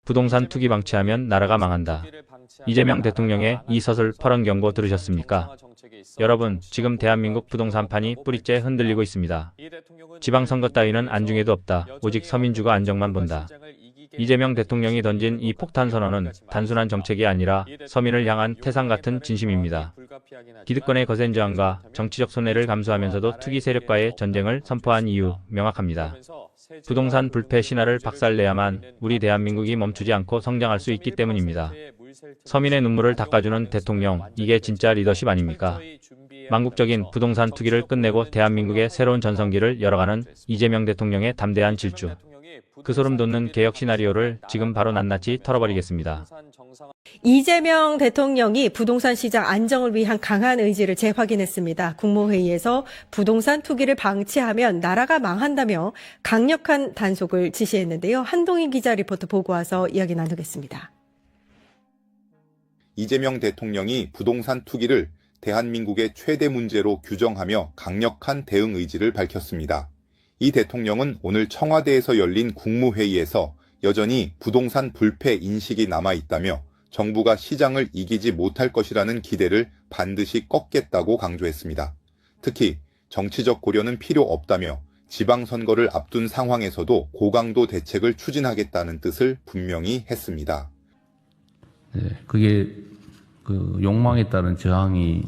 부동산 투기 방치하면 나라가 망한다. 이재명 대통령의 이 서슬퍼런 경고 들으셨습니까? 여러분, 지금 대한민국 부동산판이 뿌리째 흔들리고 있습니다. 지방선거 따위는 안중에도 없다. 오직 서민주가 안정만 본다. 이재명 대통령이 던진 이 폭탄 선언은 단순한 정책이 아니라 서민을 향한 태산 같은 진심입니다. 기득권의 거센 저항과 정치적 손해를 감수하면서도 투기 세력과의 전쟁을 선포한 이유 명확합니다. 부동산 불패 신화를 박살내야만 우리 대한민국이 멈추지 않고 성장할 수 있기 때문입니다. 서민의 눈물을 닦아주는 대통령, 이게 진짜 리더십 아닙니까? 망국적인 부동산 투기를 끝내고 대한민국의 새로운 전성기를 열어가는 이재명 대통령의 담대한 질주. 그 소름 돋는 개혁 시나리오를 지금 바로 낱낱이 털어버리겠습니다. 이재명 대통령이 부동산 시장 안정을 위한 강한 의지를 재확인했습니다. 국무회의에서 부동산 투기를 방치하면 나라가 망한다며 강력한 단속을 지시했는데요. 한동희 기자 리포터 보고 와서 이야기 나누겠습니다. 이재명 대통령이 부동산 투기를 대한민국의 최대 문제로 규정하며 강력한 대응 의지를 밝혔습니다. 이 대통령은 오늘 청와대에서 열린 국무회의에서 여전히 부동산 불패 인식이 남아있다며 정부가 시장을 이기지 못할 것이라는 기대를 반드시 꺾겠다고 강조했습니다. 특히 정치적 고려는 필요 없다며 지방선거를 앞둔 상황에서도 고강도 대책을 추진하겠다는 뜻을 분명히 했습니다. 네, 그게 그 욕망에 따른 저항이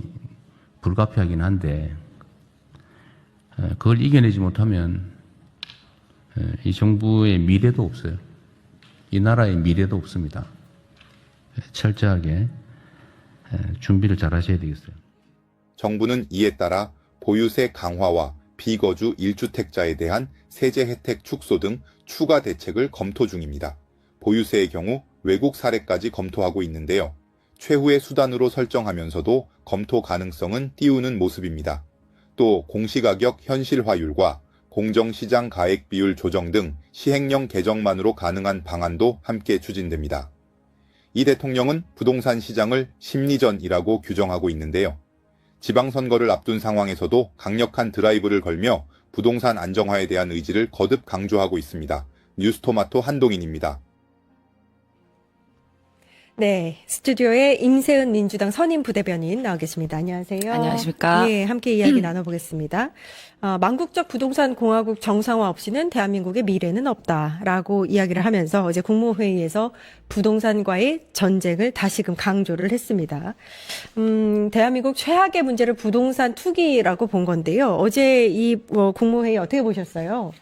불가피하긴 한데 그걸 이겨내지 못하면 이 정부의 미래도 없어요. 이 나라의 미래도 없습니다. 철저하게 준비를 잘 하셔야 되겠어요. 정부는 이에 따라 보유세 강화와 비거주 1주택자에 대한 세제 혜택 축소 등 추가 대책을 검토 중입니다. 보유세의 경우 외국 사례까지 검토하고 있는데요. 최후의 수단으로 설정하면서도 검토 가능성은 띄우는 모습입니다. 또 공시가격 현실화율과 공정시장 가액 비율 조정 등 시행령 개정만으로 가능한 방안도 함께 추진됩니다. 이 대통령은 부동산 시장을 심리전이라고 규정하고 있는데요. 지방선거를 앞둔 상황에서도 강력한 드라이브를 걸며 부동산 안정화에 대한 의지를 거듭 강조하고 있습니다. 뉴스토마토 한동인입니다. 네, 스튜디오에 임세은 민주당 선임 부대변인 나와 계십니다. 안녕하세요. 안녕하십니까. 네, 함께 이야기 나눠보겠습니다. 망국적 부동산 공화국 정상화 없이는 대한민국의 미래는 없다라고 이야기를 하면서 어제 국무회의에서 부동산과의 전쟁을 다시금 강조를 했습니다. 대한민국 최악의 문제를 부동산 투기라고 본 건데요. 어제 이 국무회의 어떻게 보셨어요?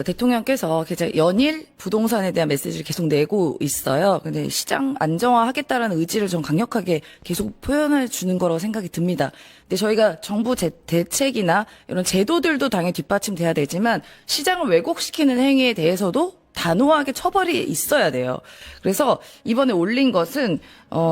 대통령께서 이제 연일 부동산에 대한 메시지를 계속 내고 있어요. 근데 시장 안정화하겠다라는 의지를 좀 강력하게 계속 표현해 주는 거라고 생각이 듭니다. 근데 저희가 정부 대책이나 이런 제도들도 당연히 뒷받침돼야 되지만 시장을 왜곡시키는 행위에 대해서도 단호하게 처벌이 있어야 돼요. 그래서 이번에 올린 것은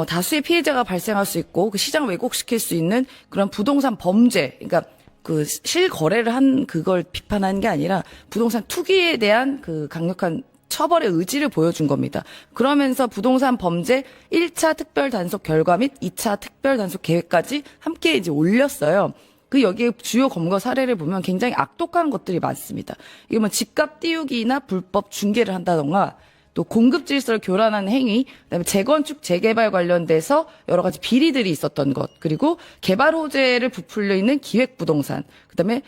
다수의 피해자가 발생할 수 있고 그 시장을 왜곡시킬 수 있는 그런 부동산 범죄, 그러니까 그 실거래를 한 그걸 비판하는 게 아니라 부동산 투기에 대한 그 강력한 처벌의 의지를 보여준 겁니다. 그러면서 부동산 범죄 1차 특별 단속 결과 및 2차 특별 단속 계획까지 함께 이제 올렸어요. 그 여기에 주요 검거 사례를 보면 굉장히 악독한 것들이 많습니다. 이게 뭐 집값 띄우기나 불법 중개를 한다던가 또 공급 질서를 교란하는 행위, 그다음에 재건축 재개발 관련돼서 여러 가지 비리들이 있었던 것, 그리고 개발 호재를 부풀려 있는 기획 부동산, 그다음에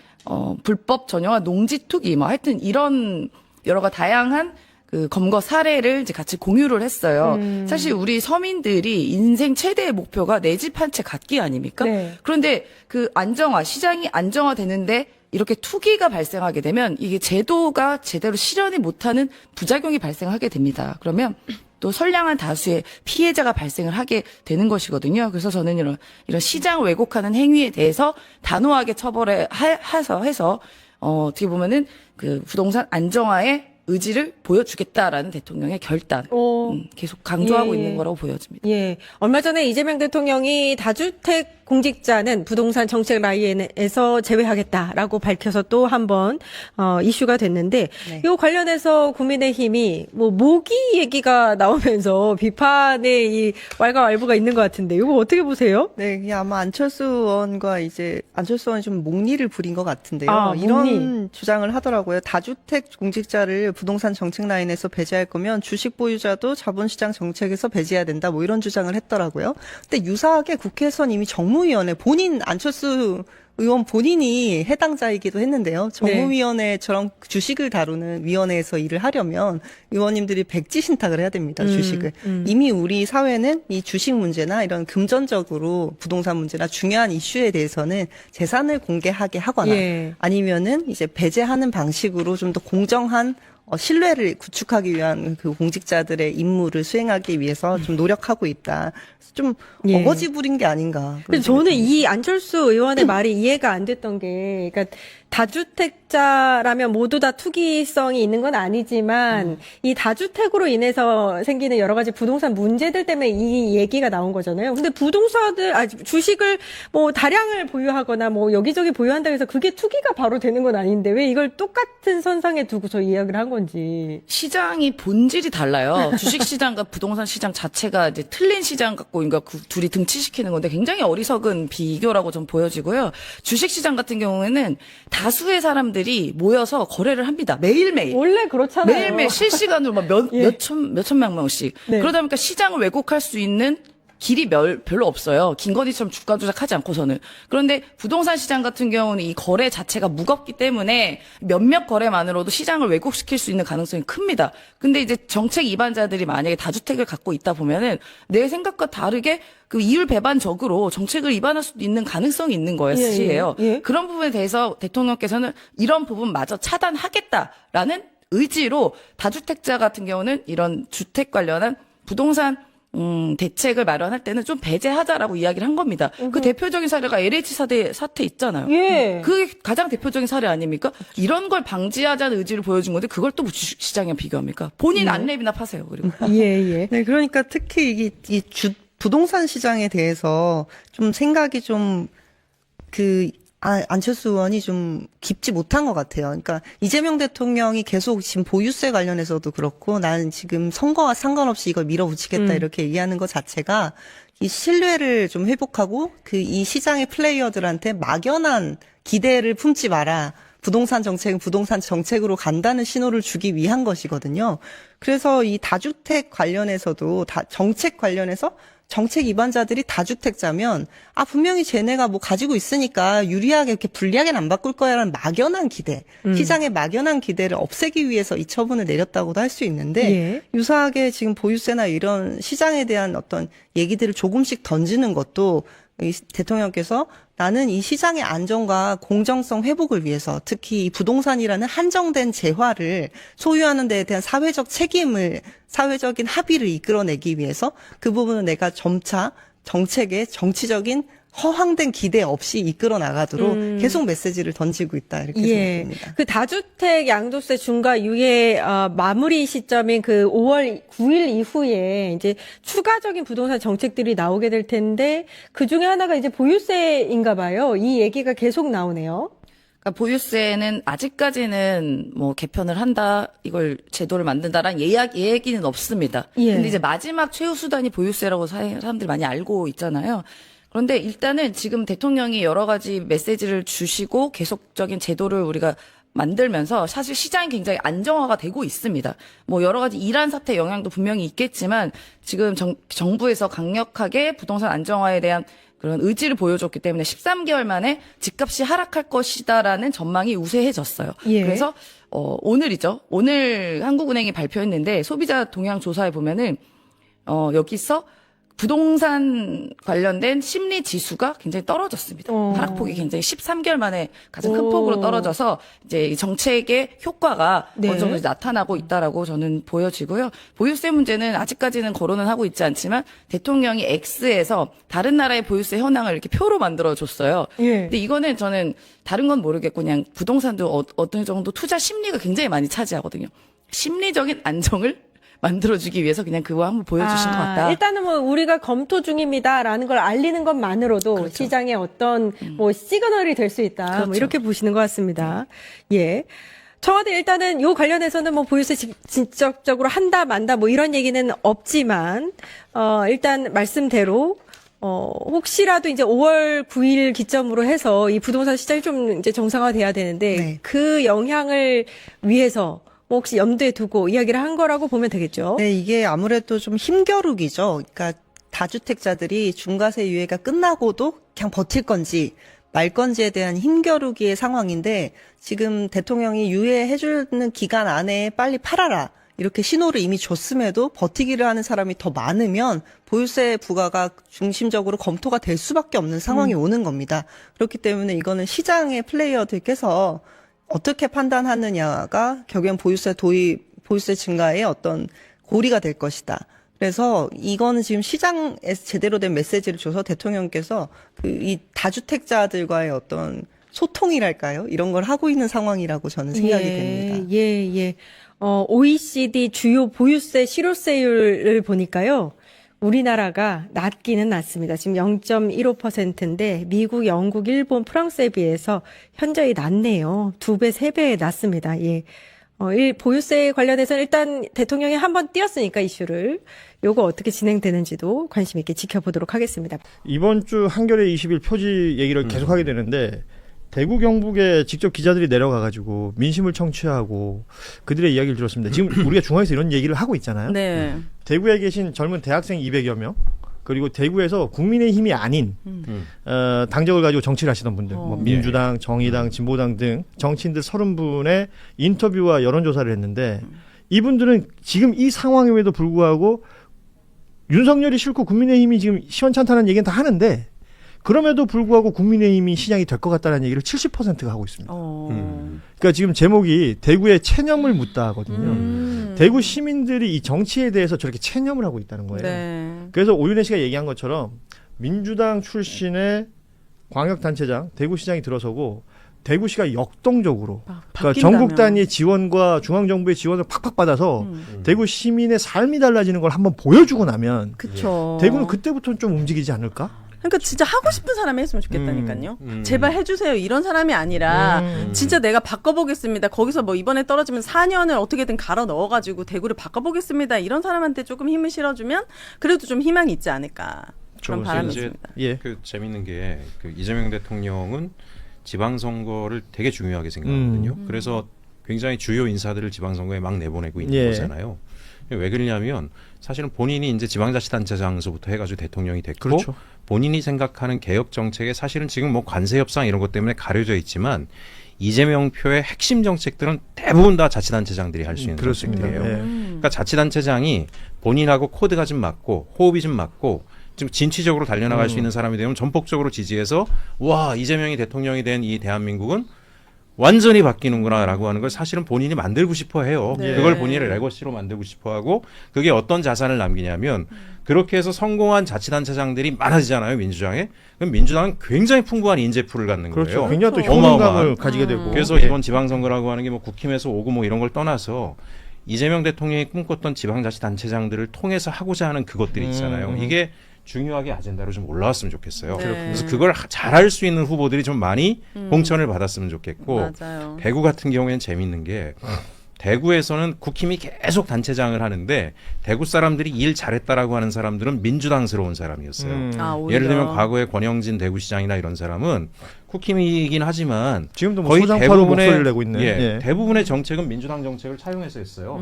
불법 전형화 농지 투기, 뭐 하여튼 이런 여러 가지 다양한 그 검거 사례를 이제 같이 공유를 했어요. 사실 우리 서민들이 인생 최대의 목표가 내 집 한 채 갖기 아닙니까? 네. 그런데 그 안정화, 시장이 안정화되는데 이렇게 투기가 발생하게 되면 이게 제도가 제대로 실현이 못하는 부작용이 발생하게 됩니다. 그러면 또 선량한 다수의 피해자가 발생을 하게 되는 것이거든요. 그래서 저는 이런 시장을 왜곡하는 행위에 대해서 단호하게 처벌을 해서 어떻게 보면은 그 부동산 안정화의 의지를 보여주겠다라는 대통령의 결단. 계속 강조하고 예. 있는 거라고 보여집니다. 예. 얼마 전에 이재명 대통령이 다주택 공직자는 부동산 정책 라인에서 제외하겠다라고 밝혀서 또 한 번 이슈가 됐는데 네. 이 관련해서 국민의힘이 뭐 모기 얘기가 나오면서 비판의 이 왈가왈부가 있는 것 같은데 이거 어떻게 보세요? 네, 그냥 아마 안철수 의원과 이제 안철수 의원이 좀 목리를 부린 것 같은데요. 아, 이런 목리. 주장을 하더라고요. 다주택 공직자를 부동산 정책 라인에서 배제할 거면 주식 보유자도 자본시장 정책에서 배제해야 된다. 뭐 이런 주장을 했더라고요. 근데 유사하게 국회에서는 이미 정무위원회 본인 안철수 의원 본인이 해당자이기도 했는데요. 정무위원회처럼 주식을 다루는 위원회에서 일을 하려면 의원님들이 백지 신탁을 해야 됩니다. 주식을. 이미 우리 사회는 이 주식 문제나 이런 금전적으로 부동산 문제나 중요한 이슈에 대해서는 재산을 공개하게 하거나 예. 아니면은 이제 배제하는 방식으로 좀 더 공정한 신뢰를 구축하기 위한 그 공직자들의 임무를 수행하기 위해서 좀 노력하고 있다. 그래서 좀 예. 어거지 부린 게 아닌가. 근데 저는 이 안철수 의원의 말이 이해가 안 됐던 게, 그러니까 다주택자라면 모두 다 투기성이 있는 건 아니지만 이 다주택으로 인해서 생기는 여러 가지 부동산 문제들 때문에 이 얘기가 나온 거잖아요. 근데 주식을 뭐 다량을 보유하거나 뭐 여기저기 보유한다고 해서 그게 투기가 바로 되는 건 아닌데 왜 이걸 똑같은 선상에 두고서 이야기를 한 건지. 시장이 본질이 달라요. 주식 시장과 부동산 시장 자체가 이제 틀린 시장 갖고 그러니까 그 둘이 등치시키는 건데 굉장히 어리석은 비교라고 좀 보여지고요. 주식 시장 같은 경우에는 다수의 사람들이 모여서 거래를 합니다. 매일매일. 원래 그렇잖아요. 매일매일 실시간으로 막 예. 몇천만 명씩. 네. 그러다 보니까 시장을 왜곡할 수 있는 길이 별로 없어요. 김건희처럼 주가 조작하지 않고서는. 그런데 부동산 시장 같은 경우는 이 거래 자체가 무겁기 때문에 몇몇 거래만으로도 시장을 왜곡시킬 수 있는 가능성이 큽니다. 근데 이제 정책 위반자들이 만약에 다주택을 갖고 있다 보면은 내 생각과 다르게 그 이율 배반적으로 정책을 위반할 수도 있는 가능성이 있는 거예요. 예, 시에요. 예. 그런 부분에 대해서 대통령께서는 이런 부분마저 차단하겠다라는 의지로 다주택자 같은 경우는 이런 주택 관련한 부동산 대책을 마련할 때는 좀 배제하자라고 이야기를 한 겁니다. 그 대표적인 사례가 LH 사태 있잖아요. 예. 그게 가장 대표적인 사례 아닙니까? 이런 걸 방지하자는 의지를 보여준 건데 그걸 또 주식시장이랑 비교합니까? 본인 안랩이나 파세요. 그리고. 예, 예. 네, 그러니까 특히 부동산 시장에 대해서 좀 생각이 안철수 의원이 좀 깊지 못한 것 같아요. 그러니까 이재명 대통령이 계속 지금 보유세 관련해서도 그렇고 나는 지금 선거와 상관없이 이걸 밀어붙이겠다 이렇게 얘기하는 것 자체가 이 신뢰를 좀 회복하고 이 시장의 플레이어들한테 막연한 기대를 품지 마라. 부동산 정책은 부동산 정책으로 간다는 신호를 주기 위한 것이거든요. 그래서 이 다주택 관련해서도 정책 관련해서 정책 위반자들이 다주택자면 분명히 쟤네가 뭐 가지고 있으니까 유리하게 이렇게 불리하게는 안 바꿀 거야라는 막연한 기대, 시장의 막연한 기대를 없애기 위해서 이 처분을 내렸다고도 할 수 있는데 예. 유사하게 지금 보유세나 이런 시장에 대한 어떤 얘기들을 조금씩 던지는 것도 이 대통령께서 나는 이 시장의 안정과 공정성 회복을 위해서 특히 이 부동산이라는 한정된 재화를 소유하는 데에 대한 사회적 책임을 사회적인 합의를 이끌어내기 위해서 그 부분은 내가 점차 정책의 정치적인 허황된 기대 없이 이끌어 나가도록 계속 메시지를 던지고 있다 이렇게 생각됩니다. 그 다주택 양도세 중과 유예 마무리 시점인 그 5월 9일 이후에 이제 추가적인 부동산 정책들이 나오게 될 텐데 그 중에 하나가 이제 보유세인가 봐요. 이 얘기가 계속 나오네요. 그러니까 보유세는 아직까지는 뭐 개편을 한다, 이걸 제도를 만든다라는 얘기는 없습니다. 예. 근데 이제 마지막 최후 수단이 보유세라고 사람들이 많이 알고 있잖아요. 그런데 일단은 지금 대통령이 여러 가지 메시지를 주시고 계속적인 제도를 우리가 만들면서 사실 시장이 굉장히 안정화가 되고 있습니다. 뭐 여러 가지 이란 사태 영향도 분명히 있겠지만 지금 정부에서 강력하게 부동산 안정화에 대한 그런 의지를 보여줬기 때문에 13개월 만에 집값이 하락할 것이다라는 전망이 우세해졌어요. 예. 그래서 오늘이죠. 오늘 한국은행이 발표했는데 소비자 동향 조사에 보면은 여기서 부동산 관련된 심리 지수가 굉장히 떨어졌습니다. 하락폭이 굉장히 13개월 만에 가장 큰 폭으로 떨어져서 이제 이 정책의 효과가 네. 어느 정도 나타나고 있다라고 저는 보여지고요. 보유세 문제는 아직까지는 거론은 하고 있지 않지만 대통령이 X에서 다른 나라의 보유세 현황을 이렇게 표로 만들어 줬어요. 예. 근데 이거는 저는 다른 건 모르겠고 그냥 부동산도 어느 정도 투자 심리가 굉장히 많이 차지하거든요. 심리적인 안정을 만들어주기 위해서 그냥 그거 한번 보여주신 것 같다. 일단은 뭐 우리가 검토 중입니다라는 걸 알리는 것만으로도 그렇죠. 시장의 어떤 뭐 시그널이 될 수 있다. 그렇죠. 뭐 이렇게 보시는 것 같습니다. 예. 청와대 일단은 요 관련해서는 뭐 보유세 직접적으로 한다 만다 뭐 이런 얘기는 없지만 일단 말씀대로 혹시라도 이제 5월 9일 기점으로 해서 이 부동산 시장이 좀 이제 정상화돼야 되는데 네. 그 영향을 위해서 뭐 혹시 염두에 두고 이야기를 한 거라고 보면 되겠죠. 네, 이게 아무래도 좀 힘겨루기죠. 그러니까 다주택자들이 중과세 유예가 끝나고도 그냥 버틸 건지 말 건지에 대한 힘겨루기의 상황인데 지금 대통령이 유예해주는 기간 안에 빨리 팔아라. 이렇게 신호를 이미 줬음에도 버티기를 하는 사람이 더 많으면 보유세 부과가 중심적으로 검토가 될 수밖에 없는 상황이 오는 겁니다. 그렇기 때문에 이거는 시장의 플레이어들께서 어떻게 판단하느냐가 결국엔 보유세 증가의 어떤 고리가 될 것이다. 그래서 이거는 지금 시장에서 제대로 된 메시지를 줘서 대통령께서 이 다주택자들과의 어떤 소통이랄까요? 이런 걸 하고 있는 상황이라고 저는 생각이 됩니다. 예. OECD 주요 보유세 실효세율을 보니까요. 우리나라가 낮기는 낮습니다. 지금 0.15%인데 미국, 영국, 일본, 프랑스에 비해서 현저히 낮네요. 2배, 3배 낮습니다. 예. 보유세 관련해서는 일단 대통령이 한번 띄웠으니까 이슈를 요거 어떻게 진행되는지도 관심 있게 지켜보도록 하겠습니다. 이번 주 한겨레 20일 표지 얘기를 계속하게 되는데 대구 경북에 직접 기자들이 내려가가지고 민심을 청취하고 그들의 이야기를 들었습니다. 지금 우리가 중앙에서 이런 얘기를 하고 있잖아요. 네. 대구에 계신 젊은 대학생 200여 명 그리고 대구에서 국민의힘이 아닌 당적을 가지고 정치를 하시던 분들 뭐 민주당, 정의당, 진보당 등 정치인들 30분의 인터뷰와 여론조사를 했는데 이분들은 지금 이 상황임에도 불구하고 윤석열이 싫고 국민의힘이 지금 시원찮다는 얘기는 다 하는데 그럼에도 불구하고 국민의힘이 시장이 될 것 같다는 얘기를 70%가 하고 있습니다. 그러니까 지금 제목이 대구의 체념을 묻다 하거든요. 대구 시민들이 이 정치에 대해서 저렇게 체념을 하고 있다는 거예요. 네. 그래서 오윤혜 씨가 얘기한 것처럼 민주당 출신의 광역단체장 대구시장이 들어서고 대구시가 역동적으로 그러니까 전국 단위의 지원과 중앙정부의 지원을 팍팍 받아서 대구 시민의 삶이 달라지는 걸 한번 보여주고 나면 그쵸. 대구는 그때부터는 좀 움직이지 않을까? 그러니까 진짜 하고 싶은 사람이 했으면 좋겠다니까요. 제발 해주세요. 이런 사람이 아니라 진짜 내가 바꿔보겠습니다. 거기서 뭐 이번에 떨어지면 4년을 어떻게든 갈아 넣어가지고 대구를 바꿔보겠습니다. 이런 사람한테 조금 힘을 실어주면 그래도 좀 희망이 있지 않을까. 그런 바람이 이제 있습니다. 예. 그 재밌는 게 그 이재명 대통령은 지방선거를 되게 중요하게 생각하거든요. 그래서 굉장히 주요 인사들을 지방선거에 막 내보내고 있는 예. 거잖아요. 왜 그러냐면 사실은 본인이 이제 지방자치단체장서부터 해가지고 대통령이 됐고 그렇죠. 본인이 생각하는 개혁 정책에 사실은 지금 뭐 관세 협상 이런 것 때문에 가려져 있지만 이재명 표의 핵심 정책들은 대부분 다 자치단체장들이 할 수 있는 그렇습니다. 정책들이에요. 예. 그러니까 자치단체장이 본인하고 코드가 좀 맞고 호흡이 좀 맞고 좀 진취적으로 달려나갈 수 있는 사람이 되면 전폭적으로 지지해서 와 이재명이 대통령이 된 이 대한민국은 완전히 바뀌는구나라고 하는 걸 사실은 본인이 만들고 싶어 해요. 네. 그걸 본인의 레거시로 만들고 싶어 하고 그게 어떤 자산을 남기냐면 그렇게 해서 성공한 자치단체장들이 많아지잖아요. 민주당에. 그럼 민주당은 굉장히 풍부한 인재풀을 갖는 그렇죠. 거예요. 굉장히 또 어마어마한. 효능감을 가지게 되고. 그래서 예. 이번 지방선거라고 하는 게 뭐 국힘에서 오고 뭐 이런 걸 떠나서 이재명 대통령이 꿈꿨던 지방자치단체장들을 통해서 하고자 하는 그것들이 있잖아요. 이게 중요하게 아젠다로 좀 올라왔으면 좋겠어요. 네. 그래서 그걸 잘할 수 있는 후보들이 좀 많이 공천을 받았으면 좋겠고 맞아요. 대구 같은 경우에는 재밌는 게 대구에서는 국힘이 계속 단체장을 하는데 대구 사람들이 일 잘했다라고 하는 사람들은 민주당스러운 사람이었어요. 아, 오히려. 예를 들면 과거에 권영진 대구시장이나 이런 사람은 국힘이긴 하지만 지금도 뭐 거의 소장파로 목소리를 내고 있는. 예, 예. 대부분의 정책은 민주당 정책을 차용해서 했어요.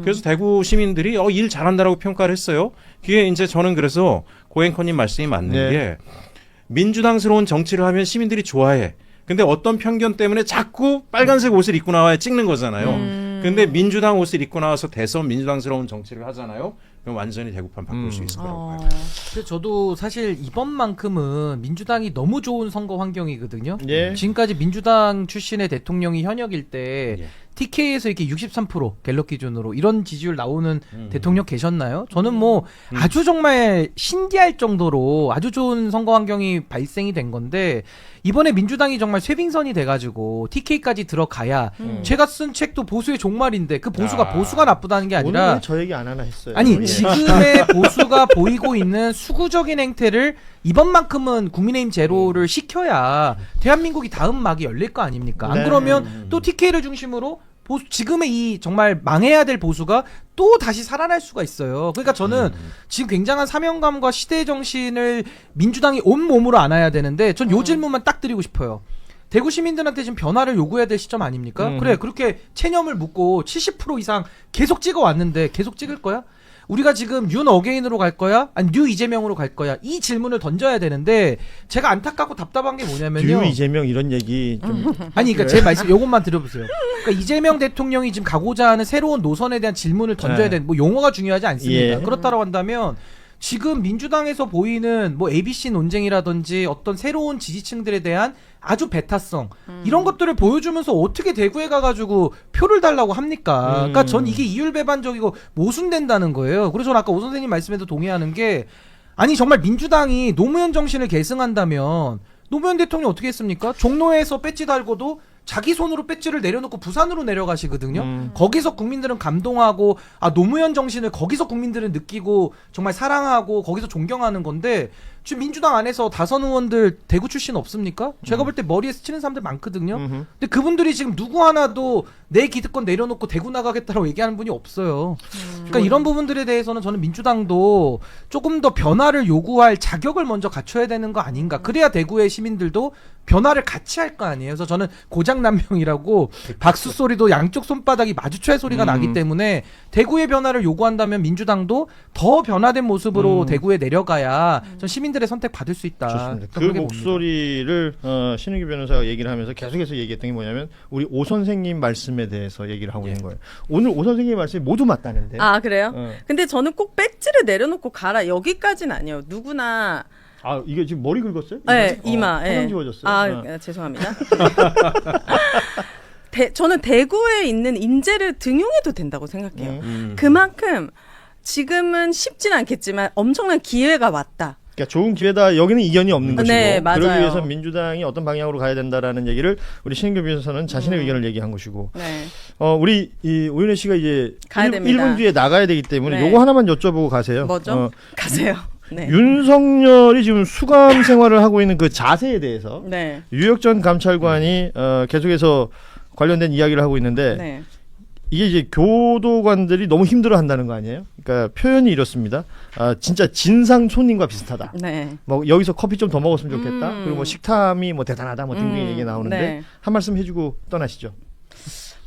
그래서 대구 시민들이 일 잘한다라고 평가를 했어요. 그게 이제 저는 그래서 고앵커님 말씀이 맞는 네. 게 민주당스러운 정치를 하면 시민들이 좋아해. 근데 어떤 편견 때문에 자꾸 빨간색 옷을 입고 나와야 찍는 거잖아요. 근데 민주당 옷을 입고 나와서 대선 민주당스러운 정치를 하잖아요. 그럼 완전히 대구판 바꿀 수 있을 거라고 봐요. 근데 저도 사실 이번만큼은 민주당이 너무 좋은 선거 환경이거든요. 예. 지금까지 민주당 출신의 대통령이 현역일 때 예. TK에서 이렇게 63% 갤럽 기준으로 이런 지지율 나오는 대통령 계셨나요? 저는 뭐 아주 정말 신기할 정도로 아주 좋은 선거 환경이 발생이 된 건데 이번에 민주당이 정말 쇄빙선이 돼가지고 TK까지 들어가야 제가 쓴 책도 보수의 종말인데 그 보수가 보수가 나쁘다는 게 오늘 아니라 왜 저 얘기 안 하나 했어요. 아니 예. 지금의 보수가 보이고 있는 수구적인 행태를 이번만큼은 국민의힘 제로를 시켜야 대한민국이 다음 막이 열릴 거 아닙니까? 안 네. 그러면 또 TK를 중심으로 보수, 지금의 이 정말 망해야 될 보수가 또 다시 살아날 수가 있어요. 그러니까 저는 지금 굉장한 사명감과 시대 정신을 민주당이 온 몸으로 안아야 되는데 전 요 질문만 딱 드리고 싶어요. 대구 시민들한테 지금 변화를 요구해야 될 시점 아닙니까? 그래 그렇게 체념을 묻고 70% 이상 계속 찍어왔는데 계속 찍을 거야? 우리가 지금 윤 어게인으로 갈 거야? 아니 뉴 이재명으로 갈 거야? 이 질문을 던져야 되는데 제가 안타깝고 답답한 게 뭐냐면요. 뉴 이재명 이런 얘기 좀 아니 그러니까 제 말씀 요것만 들어보세요. 그러니까 이재명 대통령이 지금 가고자 하는 새로운 노선에 대한 질문을 던져야 네. 되는 뭐 용어가 중요하지 않습니다. 예. 그렇다고 한다면 지금 민주당에서 보이는 뭐 ABC 논쟁이라든지 어떤 새로운 지지층들에 대한 아주 배타성 이런 것들을 보여주면서 어떻게 대구에 가가지고 표를 달라고 합니까? 그러니까 전 이게 이율배반적이고 모순된다는 거예요. 그래서 저는 아까 오 선생님 말씀에도 동의하는 게 아니 정말 민주당이 노무현 정신을 계승한다면 노무현 대통령 어떻게 했습니까? 종로에서 배지 달고도 자기 손으로 배지를 내려놓고 부산으로 내려가시거든요. 거기서 국민들은 감동하고 아 노무현 정신을 거기서 국민들은 느끼고 정말 사랑하고 거기서 존경하는 건데 지금 민주당 안에서 다선 의원들 대구 출신 없습니까? 제가 볼 때 머리에 스치는 사람들 많거든요. 근데 그분들이 지금 누구 하나도 내 기득권 내려놓고 대구 나가겠다라고 얘기하는 분이 없어요. 그러니까 이런 부분들에 대해서는 저는 민주당도 조금 더 변화를 요구할 자격을 먼저 갖춰야 되는 거 아닌가. 그래야 대구의 시민들도 변화를 같이 할 거 아니에요. 그래서 저는 고장난명이라고 박수 소리도 양쪽 손바닥이 마주쳐야 소리가 나기 때문에 대구의 변화를 요구한다면 민주당도 더 변화된 모습으로 대구에 내려가야 전 시민들의 선택 받을 수 있다. 좋습니다. 그 그런 게 봅니다. 목소리를 신은규 변호사가 얘기를 하면서 계속해서 얘기했던 게 뭐냐면 우리 오 선생님 말씀에 대해서 얘기를 하고 있는 거예요. 오늘 오 선생님 말씀이 모두 맞다는데. 아 그래요? 어. 근데 저는 꼭 배지를 내려놓고 가라 여기까지는 아니에요. 누구나 아 이게 지금 머리 긁었어요? 네, 이마. 화장 예. 지워졌어요. 아, 죄송합니다. 저는 대구에 있는 인재를 등용해도 된다고 생각해요. 그만큼 지금은 쉽진 않겠지만 엄청난 기회가 왔다. 그러니까 좋은 기회다. 여기는 이견이 없는 것이고 네, 맞아요. 그러기 위해서 민주당이 어떤 방향으로 가야 된다라는 얘기를 우리 신은규 변호사는 자신의 의견을 얘기한 것이고 네. 우리 이 오윤혜 씨가 이제 가야 됩니다. 1분 뒤에 나가야 되기 때문에 네. 요거 하나만 여쭤보고 가세요. 뭐죠? 가세요. 네. 윤석열이 지금 수감 생활을 하고 있는 그 자세에 대해서 네. 유혁 전 감찰관이 계속해서 관련된 이야기를 하고 있는데 네. 이게 이제 교도관들이 너무 힘들어한다는 거 아니에요? 그러니까 표현이 이렇습니다. 진짜 진상 손님과 비슷하다. 네. 뭐 여기서 커피 좀 더 먹었으면 좋겠다. 그리고 뭐 식탐이 뭐 대단하다. 뭐 등등 얘기 나오는데 네. 한 말씀 해주고 떠나시죠.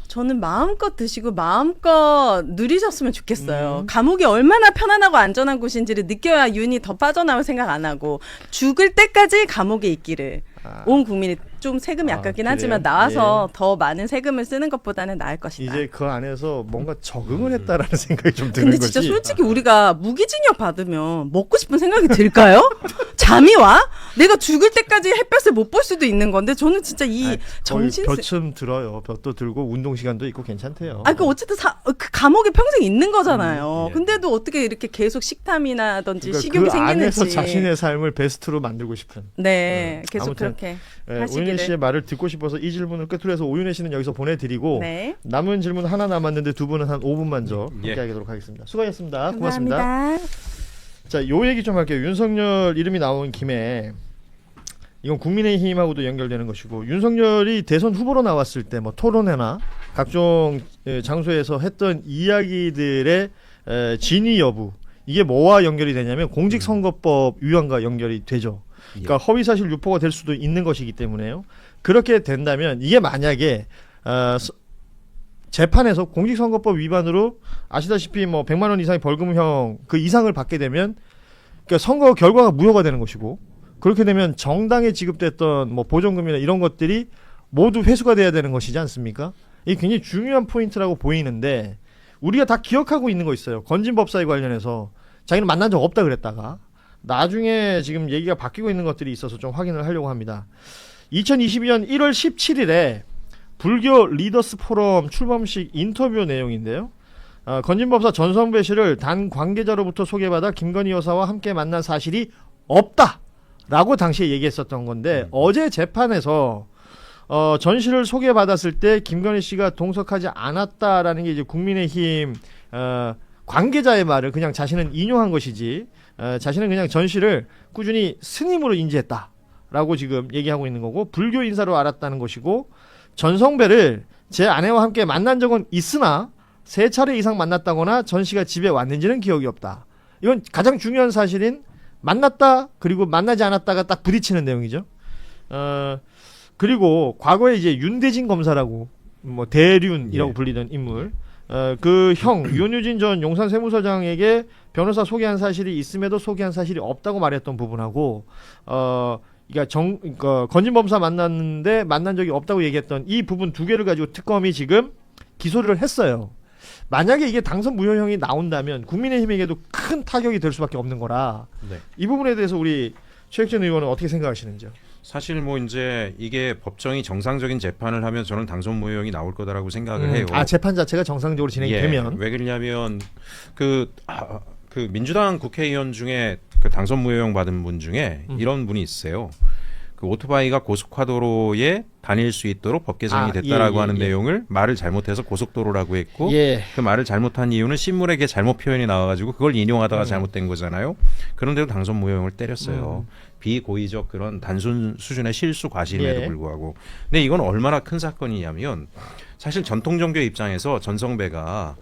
저는 마음껏 드시고 마음껏 누리셨으면 좋겠어요. 감옥이 얼마나 편안하고 안전한 곳인지를 느껴야 윤이 더 빠져나올 생각 안 하고 죽을 때까지 감옥에 있기를 온 국민이 좀 세금이 아깝긴 그래요? 하지만 나와서 더 많은 세금을 쓰는 것보다는 나을 것이다. 이제 그 안에서 뭔가 적응을 했다라는 생각이 좀 드는 근데 거지. 진짜 솔직히 우리가 무기징역 받으면 먹고 싶은 생각이 들까요? 잠이 와? 내가 죽을 때까지 햇볕을 못 볼 수도 있는 건데 저는 진짜 이 정신 볕좀 들어요. 볕도 들고 운동 시간도 있고 괜찮대요. 그 어쨌든 그 감옥에 평생 있는 거잖아요. 예. 근데도 어떻게 이렇게 계속 식탐이나든지 그러니까 식욕이 그 생기는지. 안에서 자신의 삶을 베스트로 만들고 싶은. 네, 계속 아무튼, 그렇게 오윤혜 하시기를. 씨의 말을 듣고 싶어서 이 질문을 끝으로 해서 오윤혜 씨는 여기서 보내드리고 네. 남은 질문 하나 남았는데 두 분은 한 5분만 더 예. 함께하도록 하겠습니다. 수고하셨습니다. 고맙습니다. 감사합니다. 자, 요 얘기 좀 할게요. 윤석열 이름이 나온 김에 이건 국민의힘하고도 연결되는 것이고 윤석열이 대선 후보로 나왔을 때 뭐 토론회나 각종 장소에서 했던 이야기들의 진위 여부 이게 뭐와 연결이 되냐면 공직선거법 위반과 연결이 되죠. 그러니까 허위사실 유포가 될 수도 있는 것이기 때문에요. 그렇게 된다면 이게 만약에 재판에서 공직선거법 위반으로 아시다시피 뭐 100만 원 이상의 벌금형 그 이상을 받게 되면 그러니까 선거 결과가 무효가 되는 것이고 그렇게 되면 정당에 지급됐던 뭐 보존금이나 이런 것들이 모두 회수가 돼야 되는 것이지 않습니까? 이게 굉장히 중요한 포인트라고 보이는데 우리가 다 기억하고 있는 거 있어요. 건진법사에 관련해서 자기는 만난 적 없다 그랬다가 나중에 지금 얘기가 바뀌고 있는 것들이 있어서 좀 확인을 하려고 합니다. 2022년 1월 17일에 불교 리더스 포럼 출범식 인터뷰 내용인데요. 건진법사 전성배 씨를 단 관계자로부터 소개받아 김건희 여사와 함께 만난 사실이 없다 라고 당시에 얘기했었던 건데 어제 재판에서 전시를 소개받았을 때 김건희 씨가 동석하지 않았다라는 게 이제 국민의힘 관계자의 말을 그냥 자신은 인용한 것이지 자신은 그냥 전시를 꾸준히 스님으로 인지했다라고 지금 얘기하고 있는 거고 불교 인사로 알았다는 것이고 전성배를 제 아내와 함께 만난 적은 있으나 3차례 이상 만났다거나 전시가 집에 왔는지는 기억이 없다. 이건 가장 중요한 사실인 만났다 그리고 만나지 않았다가 딱 부딪히는 내용이죠. 그리고 과거에 이제 윤대진 검사라고 뭐 대륜이라고 불리던 인물 그 형 윤유진 전 용산 세무서장에게 변호사 소개한 사실이 있음에도 소개한 사실이 없다고 말했던 부분하고 그러니까 건진범사 만났는데 만난 적이 없다고 얘기했던 이 부분 2개를 가지고 특검이 지금 기소를 했어요. 만약에 이게 당선 무효형이 나온다면 국민의힘에게도 큰 타격이 될 수밖에 없는 거라 네. 이 부분에 대해서 우리 최혁준 의원은 어떻게 생각하시는지요? 사실 뭐 이제 이게 법정이 정상적인 재판을 하면 저는 당선 무효형이 나올 거다라고 생각을 해요. 재판 자체가 정상적으로 진행이 되면 왜 그러냐면 그 민주당 국회의원 중에 그 당선 무효형 받은 분 중에 이런 분이 있어요. 그 오토바이가 고속화도로에 다닐 수 있도록 법 개정이 됐다라고 하는 내용을 말을 잘못해서 고속도로라고 했고 그 말을 잘못한 이유는 신문에 게 잘못 표현이 나와가지고 그걸 인용하다가 잘못된 거잖아요. 그런데도 당선 무효형을 때렸어요. 비고의적 그런 단순 수준의 실수 과실임에도 불구하고. 근데 이건 얼마나 큰 사건이냐면 사실 전통 종교 입장에서 전성배가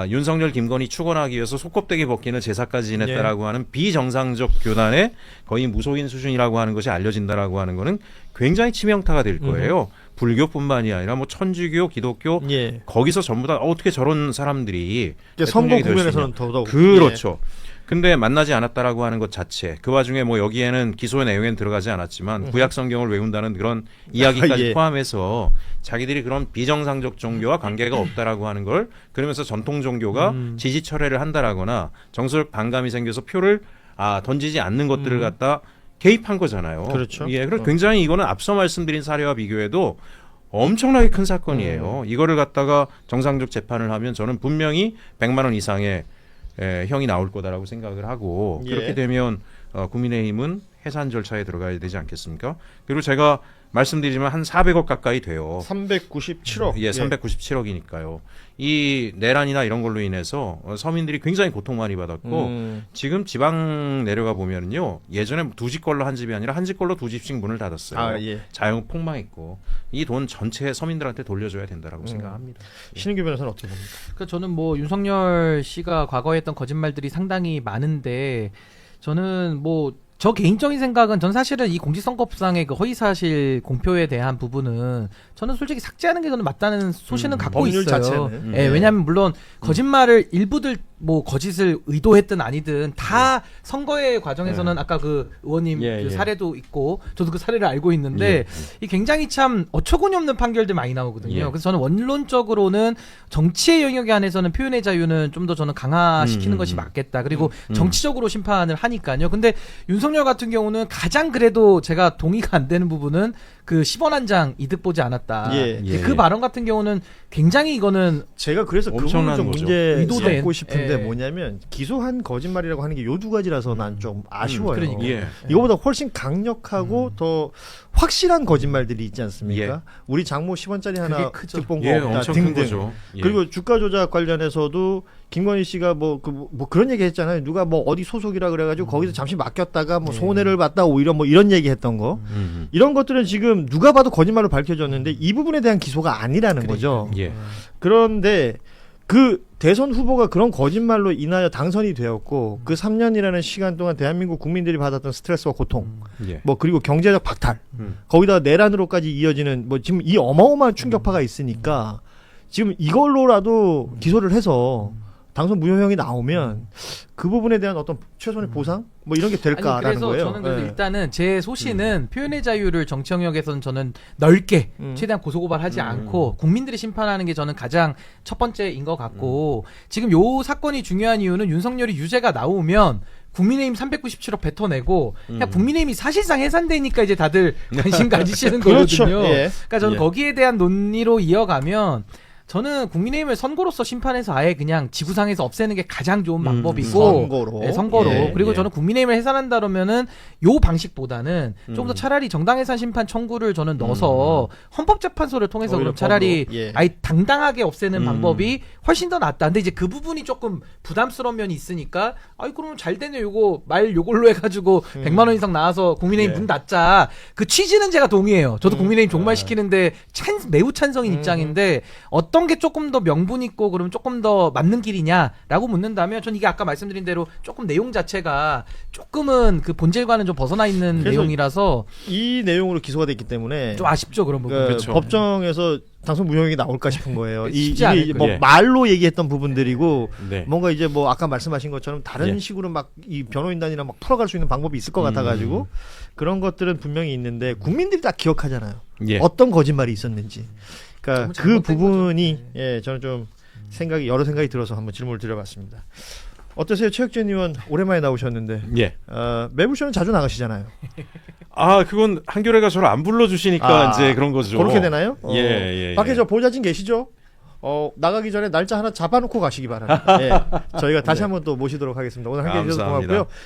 윤석열 김건희 축원하기 위해서 속껍데기 벗기는 제사까지 지냈다라고 하는 비정상적 교단의 거의 무속인 수준이라고 하는 것이 알려진다라고 하는 거는 굉장히 치명타가 될 거예요. 불교뿐만이 아니라 뭐 천주교, 기독교 거기서 전부 다 어떻게 저런 사람들이 선거 국면에서는 더더욱 그렇죠. 근데 만나지 않았다라고 하는 것 자체 그 와중에 뭐 여기에는 기소의 내용엔 들어가지 않았지만 구약 성경을 외운다는 그런 이야기까지 포함해서 자기들이 그런 비정상적 종교와 관계가 없다라고 하는 걸 그러면서 전통 종교가 지지 철회를 한다라거나 정서적 반감이 생겨서 표를 던지지 않는 것들을 갖다 개입한 거잖아요. 그렇죠. 그래서 굉장히 이거는 앞서 말씀드린 사례와 비교해도 엄청나게 큰 사건이에요. 이거를 갖다가 정상적 재판을 하면 저는 분명히 100만 원 이상의 형이 나올 거다라고 생각을 하고 그렇게 되면 국민의힘은 해산 절차에 들어가야 되지 않겠습니까? 그리고 제가 말씀드리지만 한 400억 가까이 돼요. 397억. 397억이니까요. 이 내란이나 이런 걸로 인해서 서민들이 굉장히 고통 많이 받았고 지금 지방 내려가 보면은요. 예전에 2집 걸로 한 집이 아니라 한 집 걸로 2집씩 문을 닫았어요. 자영 폭망했고 이 돈 전체 서민들한테 돌려줘야 된다라고 생각합니다. 신은규 변호사는 어떻게 봅니까? 그러니까 저는 뭐 윤석열 씨가 과거에 했던 거짓말들이 상당히 많은데 저는 뭐 저 개인적인 생각은 전 사실은 이 공직선거법상의 그 허위사실 공표에 대한 부분은 저는 솔직히 삭제하는 게 저는 맞다는 소신은 갖고 법률 있어요. 자체는. 왜냐하면 물론 거짓말을 일부들 뭐 거짓을 의도했든 아니든 다 선거의 과정에서는 아까 그 의원님 그 사례도 있고 저도 그 사례를 알고 있는데 이 굉장히 참 어처구니 없는 판결들 많이 나오거든요. 그래서 저는 원론적으로는 정치의 영역에 한해서는 표현의 자유는 좀 더 저는 강화시키는 것이 맞겠다. 그리고 정치적으로 심판을 하니까요. 근데 윤석열 같은 경우는 가장 그래도 제가 동의가 안 되는 부분은 그 10원 한 장 이득 보지 않았다. 그 발언 같은 경우는 굉장히 이거는 제가 그래서 그 부분을 좀 문제 의도된. 삼고 싶은데 뭐냐면 기소한 거짓말이라고 하는 게 요 2가지라서 난 좀 아쉬워요. 그러니까. 이거보다 훨씬 강력하고 더 확실한 거짓말들이 있지 않습니까? 우리 장모 10원짜리 하나 득본 거 없다 엄청 큰 등등. 거죠. 그리고 주가 조작 관련해서도 김건희 씨가 뭐 그런 얘기 했잖아요. 누가 뭐 어디 소속이라 그래가지고 거기서 잠시 맡겼다가 뭐 손해를 봤다 오히려 뭐 이런 얘기 했던 거. 이런 것들은 지금 누가 봐도 거짓말로 밝혀졌는데 이 부분에 대한 기소가 아니라는 거죠. 그런데 그 대선 후보가 그런 거짓말로 인하여 당선이 되었고 그 3년이라는 시간 동안 대한민국 국민들이 받았던 스트레스와 고통 뭐 그리고 경제적 박탈 거기다 내란으로까지 이어지는 뭐 지금 이 어마어마한 충격파가 있으니까 지금 이걸로라도 기소를 해서 당선 무효형이 나오면 그 부분에 대한 어떤 최소한의 보상 뭐 이런 게 될까라는 그래서 거예요. 저는 그래서 일단은 제 소신은 표현의 자유를 정치 영역에서는 저는 넓게 최대한 고소고발하지 않고 국민들이 심판하는 게 저는 가장 첫 번째인 것 같고 지금 요 사건이 중요한 이유는 윤석열이 유죄가 나오면 국민의힘 397억 뱉어내고 그냥 국민의힘이 사실상 해산되니까 이제 다들 관심 가지시는 거거든요. 그렇죠. 그러니까 저는 거기에 대한 논의로 이어가면 저는 국민의힘을 선거로서 심판해서 아예 그냥 지구상에서 없애는 게 가장 좋은 방법이고 선거로. 네, 선거로 예, 그리고 예. 저는 국민의힘을 해산한다 그러면은 요 방식보다는 좀 더 차라리 정당해산 심판 청구를 저는 넣어서 헌법재판소를 통해서 오히려 그럼 차라리 법으로, 예. 아예 당당하게 없애는 방법이 훨씬 더 낫다. 근데 이제 그 부분이 조금 부담스러운 면이 있으니까 아이 그러면 잘 되네 요거 말 요걸로 해가지고 100만 원 이상 나와서 국민의힘 문 닫자. 그 취지는 제가 동의해요. 저도 국민의힘 종말시키는데 매우 찬성인 입장인데 어떤 게 조금 더 명분 있고 그러면 조금 더 맞는 길이냐라고 묻는다면 전 이게 아까 말씀드린 대로 조금 내용 자체가 조금은 그 본질과는 좀 벗어나 있는 그래서 내용이라서 이 내용으로 기소가 됐기 때문에 좀 아쉽죠 그런 부분. 그렇죠. 법정에서 당선 무효액이 나올까 싶은 거예요. 쉽지 않을 이게 거예요. 뭐 예. 말로 얘기했던 부분들이고 네. 뭔가 이제 뭐 아까 말씀하신 것처럼 다른 예. 식으로 막 이 변호인단이랑 막 풀어갈 수 있는 방법이 있을 것 같아가지고 그런 것들은 분명히 있는데 국민들이 다 기억하잖아요. 예. 어떤 거짓말이 있었는지. 그러니까 너무 그 잘못된 부분이 예 저는 좀 여러 생각이 들어서 한번 질문을 드려봤습니다. 어떠세요, 최혁진 의원 오랜만에 나오셨는데 예. 매부쇼는 자주 나가시잖아요. 아, 그건 한겨레가 저를 안 불러주시니까 이제 그런 거죠. 그렇게 되나요? 예. 밖에 저 보좌진 계시죠? 나가기 전에 날짜 하나 잡아놓고 가시기 바랍니다. 예, 저희가 다시 한번 또 모시도록 하겠습니다. 오늘 함께해 주셔서 감사합니다. 고맙고요.